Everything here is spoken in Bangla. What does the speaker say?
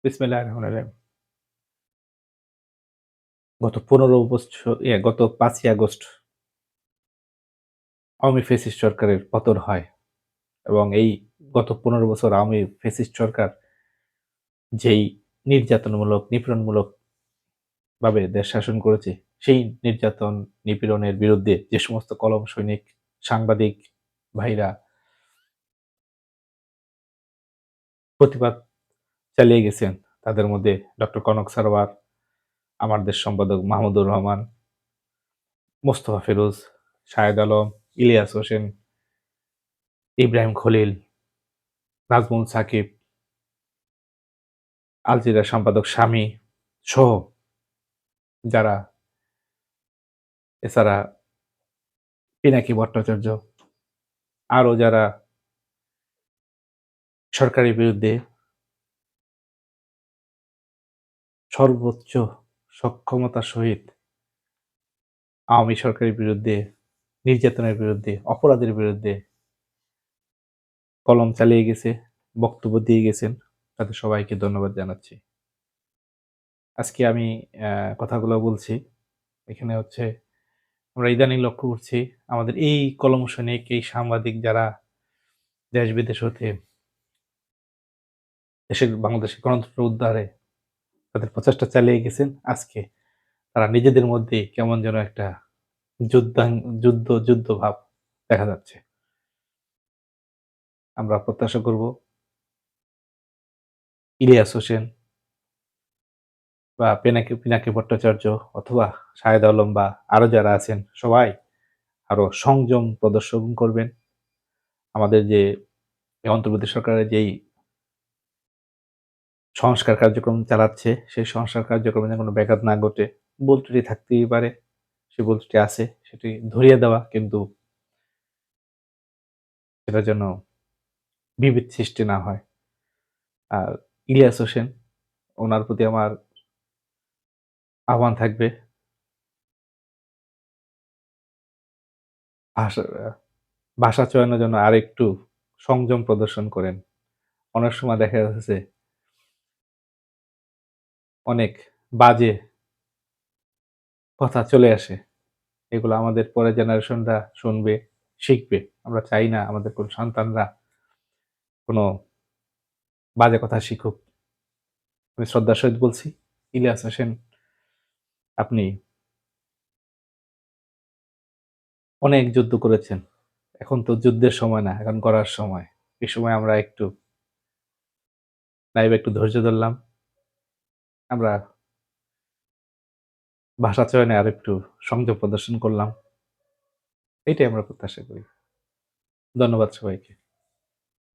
বিসমিল্লাহির রহমানির রহিম। গত ৫ই আগস্ট আওয়ামী ফ্যাসিস্ট সরকারের পতন হয় এবং এই গত ১৫ বছর আওয়ামী ফ্যাসিস্ট সরকার যেই নির্যাতনমূলক, নিপীড়নমূলক ভাবে দেশ শাসন করেছে, সেই নির্যাতন, নিপীড়নের বিরুদ্ধে যে সমস্ত কলম সৈনিক, সাংবাদিক ভাইরা প্রতিবাদ চালিয়ে গেছেন, তাদের মধ্যে ডক্টর কনক সারোয়ার, আমার দেশ সম্পাদক মাহমুদুর রহমান, মোস্তফা ফিরোজ, শাহেদ আলম, ইলিয়াস হোসেন, ইব্রাহিম খলিল, নাজমুল সাকিব, আল জাজিরার সম্পাদক শামী সহ যারা, এছাড়া পিনাকি ভট্টাচার্য, আরো যারা সরকারের বিরুদ্ধে সর্বোচ্চ সক্ষমতার সহিত আওয়ামী সরকারের বিরুদ্ধে, নির্যাতনের বিরুদ্ধে, অপরাধের বিরুদ্ধে কলম চালিয়ে গেছে, বক্তব্য দিয়ে গেছেন, তাদের সবাইকে ধন্যবাদ জানাচ্ছি। আজকে আমি কথাগুলো বলছি। এখানে হচ্ছে আমরা ইদানিং লক্ষ্য করছি আমাদের এই কলম সৈনিক, এই সাংবাদিক যারা দেশ-বিদেশ হতে বাংলাদেশের গণতন্ত্র উদ্ধারে তাদের প্রচেষ্টা চালিয়ে গেছেন। আজকে তারা নিজেদের মধ্যেই কেমন যেন একটা যুদ্ধ ভাব দেখা যাচ্ছে। আমরা প্রত্যাশা করব ইলিয়াস হোসেন বা পিনাকি ভট্টাচার্য অথবা শাহেদ আলম বা আরো যারা আছেন সবাই আরো সংযম প্রদর্শন করবেন। আমাদের যে অন্তর্বর্তী সরকারের যেই সংস্কার কার্যক্রম চালাচ্ছে, সেই সংস্কার কার্যক্রমে যেন কোনো ব্যাঘাত না ঘটে। ভুল ত্রুটি থাকতেই পারে। সে ভুল ত্রুটি আছে, সেটি ধরিয়ে দেওয়া, কিন্তু সেটা যেন বিভেদ সৃষ্টি না হয়। আর ইলিয়াস হোসেন, উনার প্রতি আমার আহ্বান থাকবে ভাষা ভাষা চয়নের জন্য আরেকটু সংযম প্রদর্শন করেন। অনেক সময় দেখা যাচ্ছে অনেক বাজে কথা চলে আসে। এগুলো আমাদের পরের জেনারেশনরা শুনবে, শিখবে। আমরা চাই না আমাদের কোন সন্তানরা কোন বাজে কথা শিখুক। আমি শ্রদ্ধার সহিত বলছি, ইলিয়াস হোসেন, আপনি অনেক যুদ্ধ করেছেন। এখন তো যুদ্ধের সময় না, এখন করার সময়। এই সময় আমরা একটু লাইভে একটু ধৈর্য ধরলাম। আমরা ভাষা চয়নে আরেকটু সংযম প্রদর্শন করলাম। এটাই আমরা প্রত্যাশা করি। ধন্যবাদ সবাইকে।